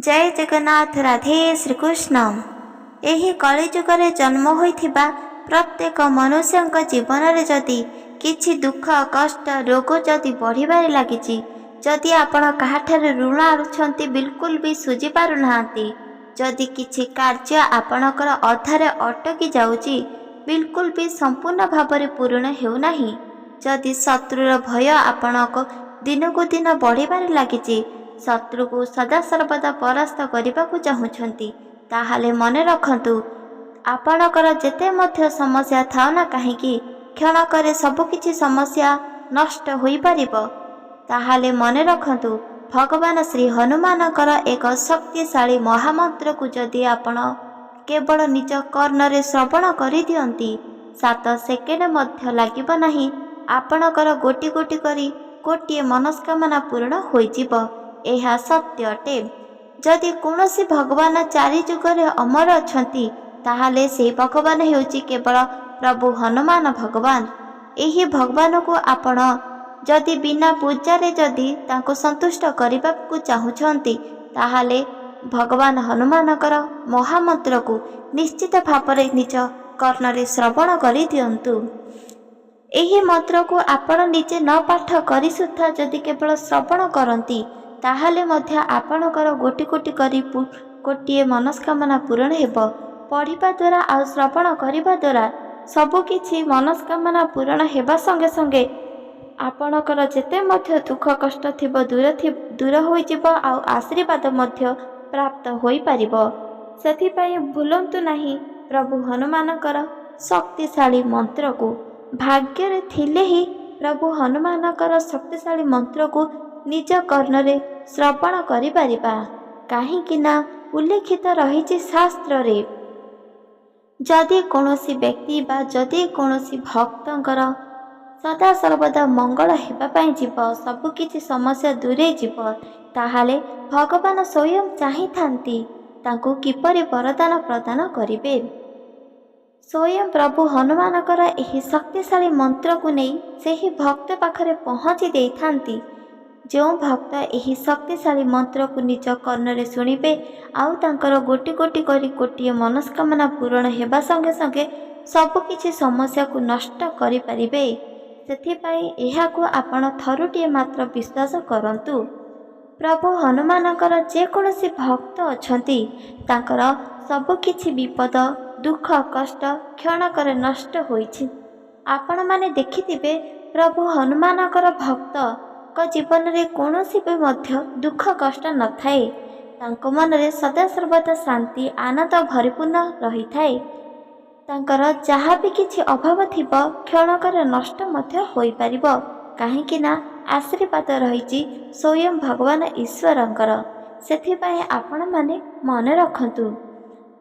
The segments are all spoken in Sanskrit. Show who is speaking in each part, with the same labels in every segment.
Speaker 1: जय जगन्नाथ राधे श्रीकृष्ण। एही कलिजुगरे जन्म होइथिबा प्रत्येक मनुष्यଙ୍କ जीवनरे जदि किछि दुख कष्ट रोग जदि बढ़िबारे लागिछि, जदि आपण काहाठारे ऋण आछंती बिल्कुल भी सुझी पारु नाहांती, जदि किछि कार्य आपणकर अधारे अटकी जाउछि बिल्कुल भी संपूर्ण भावरे पूर्ण हेउ नाही, जदि शत्रुर भय आपणको दिनकु दिन बढ़िबारे लागिछि, शत्रु को सदा सर्वदा परास्त करने को चाहूँगी, ताहाले मने रखंतु आपणकर जेते मध्य समस्या थाउ ना कहीं क्षणकर सबकिछि समस्या नष्ट होई परिबो। ताहाले मने रखंतु भगवान श्री हनुमानकर एक शक्तिशाली महामंत्र को जदि आपण केवल निज कर्णरे श्रवण करि दियंती 7 सेकेंड मध्य लागिब नाही, आपणकर गोटी गोटी करी गोटे मनस्कामना पूर्ण होइजिबो। यह सत्य अटे। जदि कौनसी भगवान चारि जुगरे अमर अछंती, ताहाले से भगवान हेउची केवल प्रभु हनुमान भगवान। एही भगवान को आपण जदि बिना पूजारे जदि तांको संतुष्ट करबा को चाहुछंती, ताहाले भगवान हनुमानकर महामंत्र को निश्चित भावरे निज कर्णरे श्रवण करि दियंतु। एही मंत्र को आपण निजे न पाठ करि सुद्धा जदि केवल श्रवण करंती, ताहाले मध्य आपणकर गोटी गोटी करी गोटे मनस्कामना पूरण हेबो। पढ़िबा द्वारा आ श्रवण करिबा द्वारा सबकिछि मनस्कामना पूरण हेबा संगे संगे आपणकर जेते मध्य दुख कष्ट थिबो दूर होई जिवो, आ आशीर्वाद मध्य प्राप्त होई परिबो। सेथि पई भूलंतु नाही प्रभु हनुमानकर शक्तिशाली मंत्र को। भाग्य थिले ही प्रभु हनुमानकर शक्तिशाली मंत्र को निज कर्णरे श्रवण करि परिबा। काहेकि ना उल्लेखित रही शास्त्र रे, जदि कौनसी व्यक्ति बा जदि कौनसी भक्तंकर सदा सर्वदा मंगल हेबा पई जीव, सबकिछि समस्या दूरे जीव, ताहाले भगवान स्वयं चाहि थांती तांको किपरि वरदान प्रदान करिवे। स्वयं प्रभु हनुमानकर एही शक्तिशाली मंत्र को नहीं सेही भक्त पाखरे पहुँची देई थांती। जो भक्त एही शक्तिशाली मंत्र को निज कर्णरे शुणिबे, आउ तांकर गोटी गोटी करी गोटे मनस्कामना पूरण हेबा संगे संगे सबकिछि समस्या को नष्ट करि परिबे। सेथिपाई एहाको आपण थरुटिए मात्र विश्वास करंतु। प्रभु हनुमानकर जेकोसी भक्त अछंती, तांकर सबकिछि विपद दुख कष्ट क्षणकर नष्ट होइछि। आपण माने देखिथिबे प्रभु हनुमानकर भक्त को जीवन रे कौनसी भी मध्य दुख कष्ट न थाए, तांको मन रे सदा सर्वदा शांति आनंद भरिपूर्ण रही थाए। तांकर जहाँ भी किछि अभाव थिबो क्षणकर नष्ट मध्य होई परिबो, काहेकि ना आशीर्वाद रहिछि स्वयं भगवान ईश्वरंकर। सेथिपाई आपण माने मन रखंतु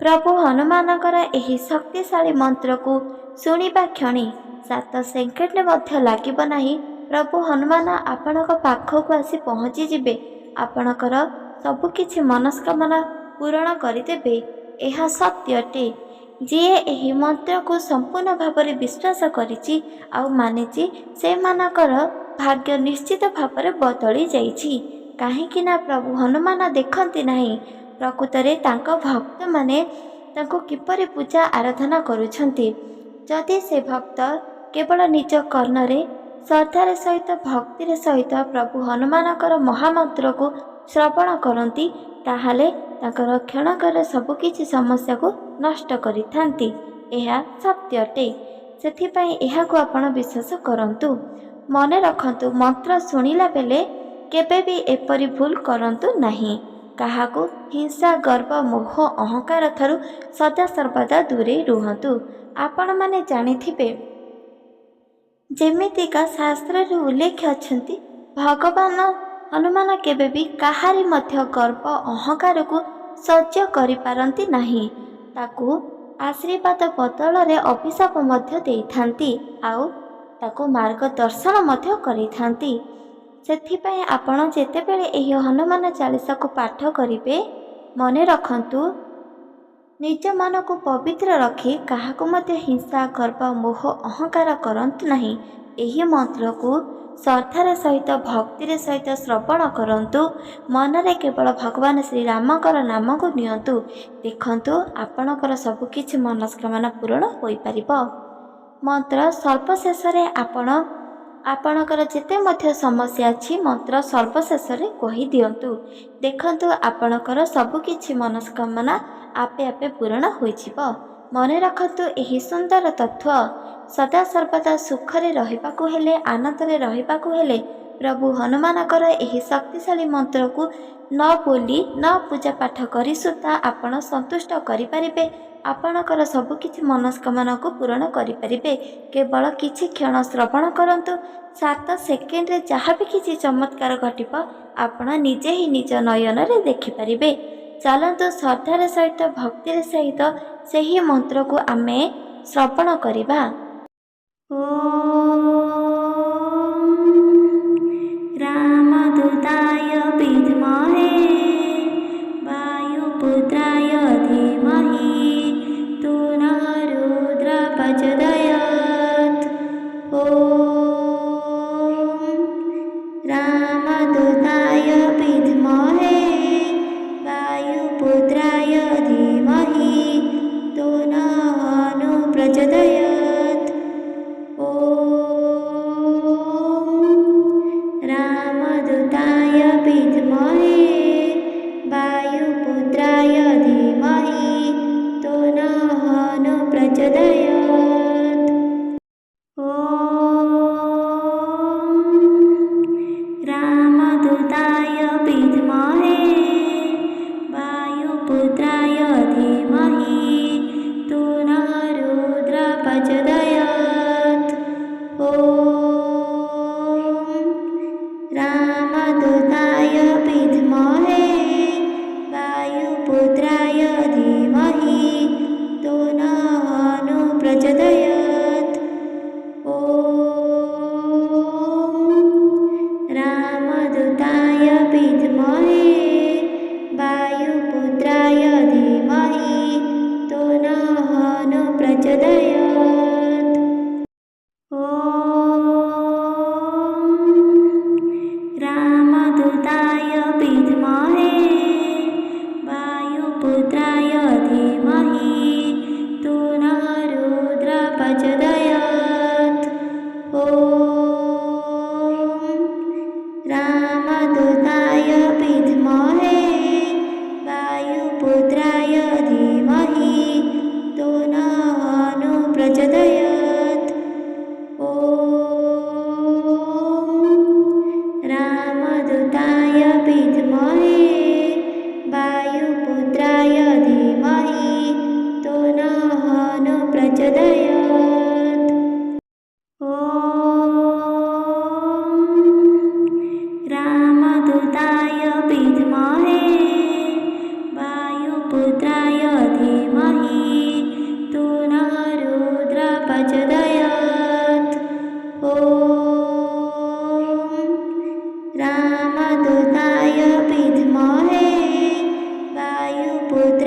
Speaker 1: प्रभु हनुमानकर एही शक्तिशाली मंत्र को सुनिबा क्षणी 7 सेकेंड मध्य लागिब नाही, प्रभु हनुमान आपणक पाखक आसी पहुँची जिबे, आपणकर सबकिछि मनस्कामना पूर्ण करिदेबे। यह सत्य अटे। जिए एही मंत्र को संपूर्ण भावरे विश्वास करिछि आ मानिछि, से मानकर भाग्य निश्चित भावरे बदली जाइछि। काहेकि ना प्रभु हनुमान देखंती नाही प्रकृतरे तांको भक्त माने तांको किपरि पूजा आराधना करुछंती। जदि से भक्त केवल निज कर्णरे श्रद्धार सहित भक्तिर सहित प्रभु हनुमानकर महामंत्र को श्रवण करती, ताहाले तांकर क्षणकर सबकिछि समस्या को नष्ट करिथांती। यह सत्य अटे। सेथिपाई एहाको आपण विश्वास करंतु। मने रखंतु मंत्र सुनिला बेले केबे भी एपरि भूल करंतु नाही। काहाको हिंसा गर्व मोह अहंकार थारु सदा सर्वदा दूरे रुहंतु। आपण माने जानिथिबे जेमितिका शास्त्र रे उल्लेख अछंती, भगवान हनुमान केबे भी काहारी मध्य गर्व अहंकार को सह्य करि पारंती नाही। ताकू आशीर्वाद बदल रे अभिशाप मध्य देइथांती, आउ ताकू मार्गदर्शन मध्य करिथांती। सेथिपाई आपण जेतेबेले एही हनुमान चालीसा को पाठ करिवे, मने रखंतु निज मन को पवित्र रखी काहाको मध्य हिंसा गर्व मोह अहंकार करंतु नहीं। एही मंत्र को ଶ୍ରଦ୍ଧାର ସହିତ ଭକ୍ତିର ସହିତ ଶ୍ରବଣ କରନ୍ତୁ। ମନରେ କେବଳ ଭଗବାନ ଶ୍ରୀରାମଙ୍କର ନାମକୁ ନିଅନ୍ତୁ। ଦେଖନ୍ତୁ ଆପଣଙ୍କର ସବୁକିଛି ମନସ୍କାମନା ପୂରଣ ହୋଇପାରିବ। ମନ୍ତ୍ର ସର୍ବଶେଷରେ ଆପଣଙ୍କର ଯେତେ ମଧ୍ୟ ସମସ୍ୟା ଅଛି ମନ୍ତ୍ର ସର୍ବଶେଷରେ କହିଦିଅନ୍ତୁ। ଦେଖନ୍ତୁ ଆପଣଙ୍କର ସବୁକିଛି ମନସ୍କାମନା ଆପେ ଆପେ ପୂରଣ ହୋଇଯିବ। ମନେ ରଖନ୍ତୁ ଏହି ସୁନ୍ଦର ତତ୍ତ୍ୱ। ସଦାସର୍ବଦା ସୁଖରେ ରହିବାକୁ ହେଲେ, ଆନନ୍ଦରେ ରହିବାକୁ ହେଲେ ପ୍ରଭୁ ହନୁମାନଙ୍କର ଏହି ଶକ୍ତିଶାଳୀ ମନ୍ତ୍ରକୁ ନ ବୋଲି ନ ପୂଜା ପାଠ କରି ସୁଦ୍ଧା ଆପଣ ସନ୍ତୁଷ୍ଟ କରିପାରିବେ। ଆପଣଙ୍କର ସବୁକିଛି ମନସ୍କାମନାକୁ ପୂରଣ କରିପାରିବେ। କେବଳ କିଛି କ୍ଷଣ ଶ୍ରବଣ କରନ୍ତୁ। 7 ସେକେଣ୍ଡରେ ଯାହା ବି କିଛି ଚମତ୍କାର ଘଟିବ ଆପଣ ନିଜେ ହିଁ ନିଜ ନୟନରେ ଦେଖିପାରିବେ। ଚାଲନ୍ତୁ ଶ୍ରଦ୍ଧାର ସହିତ ଭକ୍ତିର ସହିତ ସେହି ମନ୍ତ୍ରକୁ ଆମେ ଶ୍ରବଣ କରିବା। ରାମଦୂତାୟ ବିଦ୍ମହେ ବାୟୁପୁତ୍ରାୟ ଧୀମହି ତନ୍ନଃ ରୁଦ୍ରଃ ପ୍ରଚୋଦୟାତ୍। ରାମଦୂତାୟ ବିଦ୍ମହେ ବାୟୁପୁତ୍ରାୟ ଧୀମହି ତନ୍ନଃ ପ୍ରଚୋଦୟାତ୍। ରାମଦୂତାୟ ବିଦ୍ମହେ ବାୟୁପୁତ୍ରାୟ ଧୀମହି ତନ୍ନଃ ପ୍ରଚୋଦୟାତ୍। ରାମଦୂତାୟ ବିଦ୍ମହେ ବାୟୁପୁତ୍ରାୟ ଧୀମହି ତନ୍ନଃ ରୁଦ୍ରଃ ପ୍ରଚୋଦୟାତ୍। ରାମଦୂତାୟ ବିଦ୍ମହେ ବାୟୁପୁତ୍ରାୟ ଧୀମହି ତନ୍ନଃ ପ୍ରଚୋଦୟାତ୍। ରାମଦୂତାୟ ବିଦ୍ମହେ ବାୟୁପୁତ୍ରାୟ ଧୀମହି ତନ୍ନଃ ପ୍ରଚୋଦୟାତ୍। ରାମଦୂତାୟ ବିଦ୍ମହେ ବାୟୁପୁତ୍ରାୟ ଧୀମହି ତନ୍ନଃ ରୁଦ୍ରଃ ପ୍ରଚୋଦୟାତ୍। ରାମଦୂତାୟ ବିଦ୍ମହେ ବାୟୁପୁତ୍ରାୟ ଧୀମହି ତନ୍ନଃ ପ୍ରଚୋଦୟାତ୍। ରାମଦୂତାୟ ବିଦ୍ମହେ ବାୟୁପୁତ୍ରାୟ ଧୀମହି ତନ୍ନଃ ପ୍ରଚୋଦୟାତ୍। ରାମଦୂତାୟ ବିଦ୍ମହେ ବାୟୁପୁତ୍ରାୟ ଧୀମହି ତନ୍ନଃ ରୁଦ୍ରଃ ପ୍ରଚୋଦୟାତ୍। ରାମଦୂତାୟ ବିଦ୍ମହେ ବାୟୁପୁତ୍ରାୟ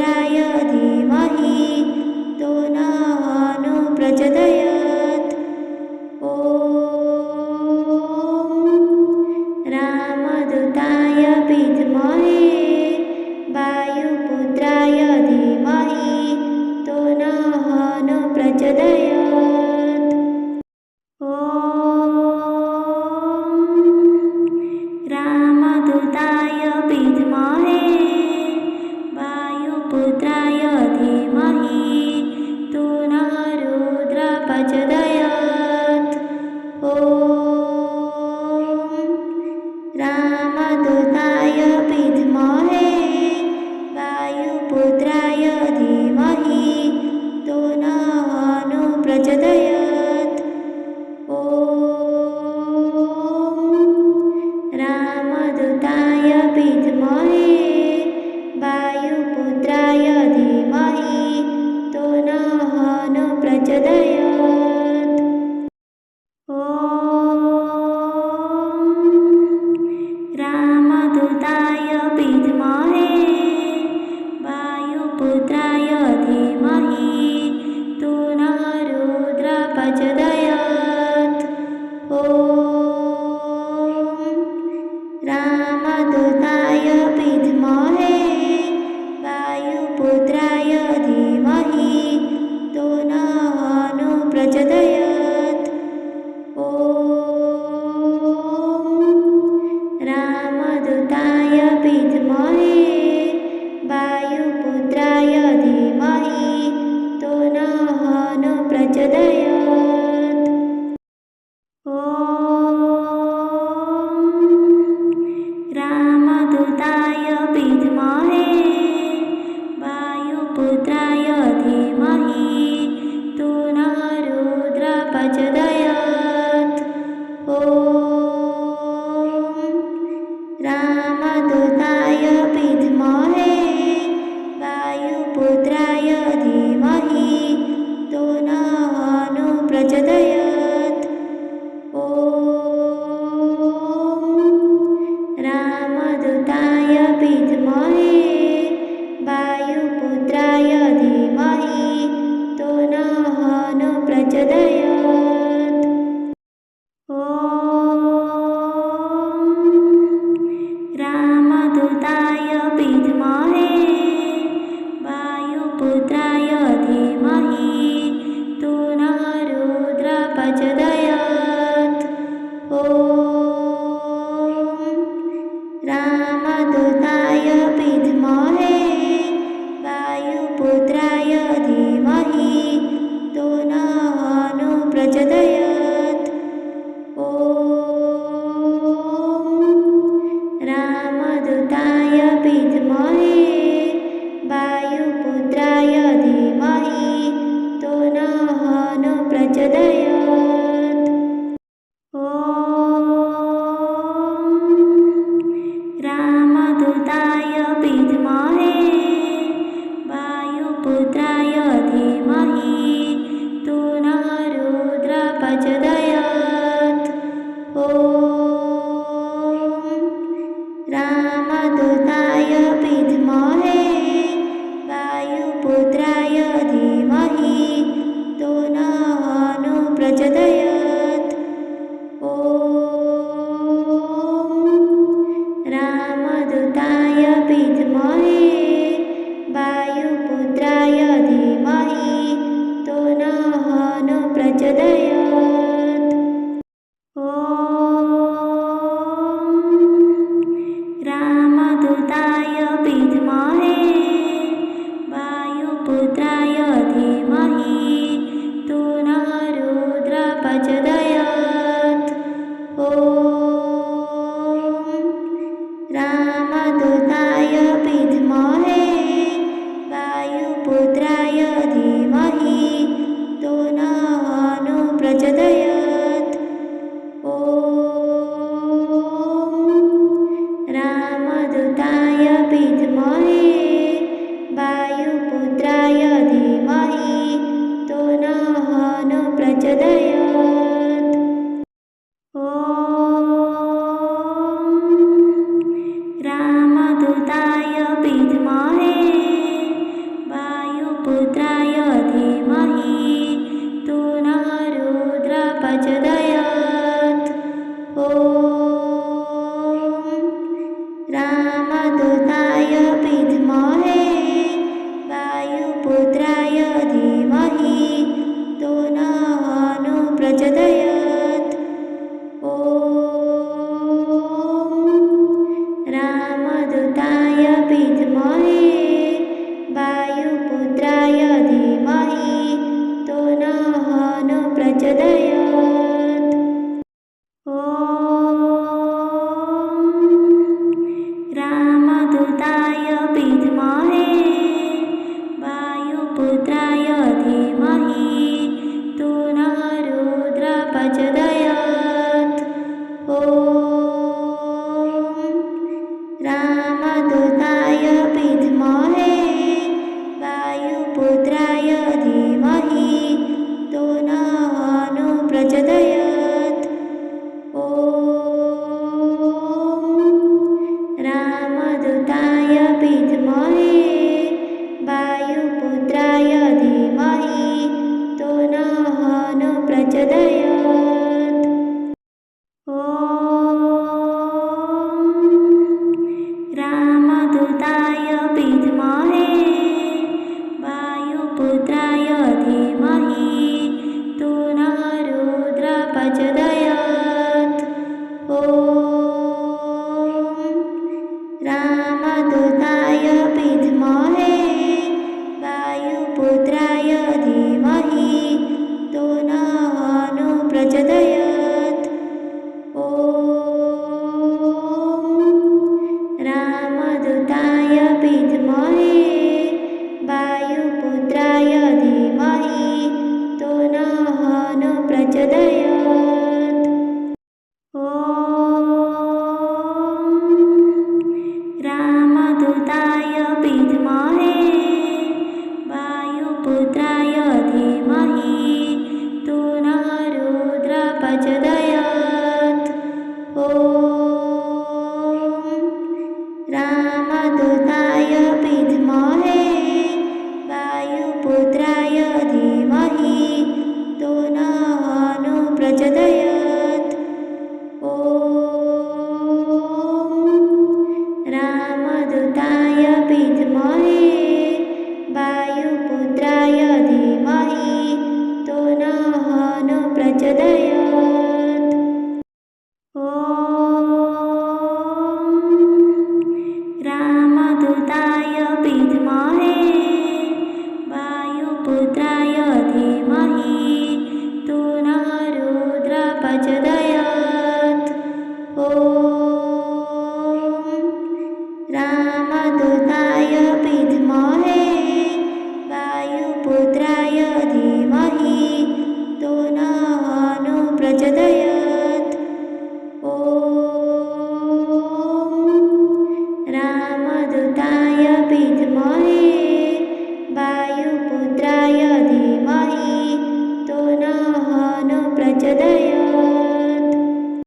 Speaker 1: ହରି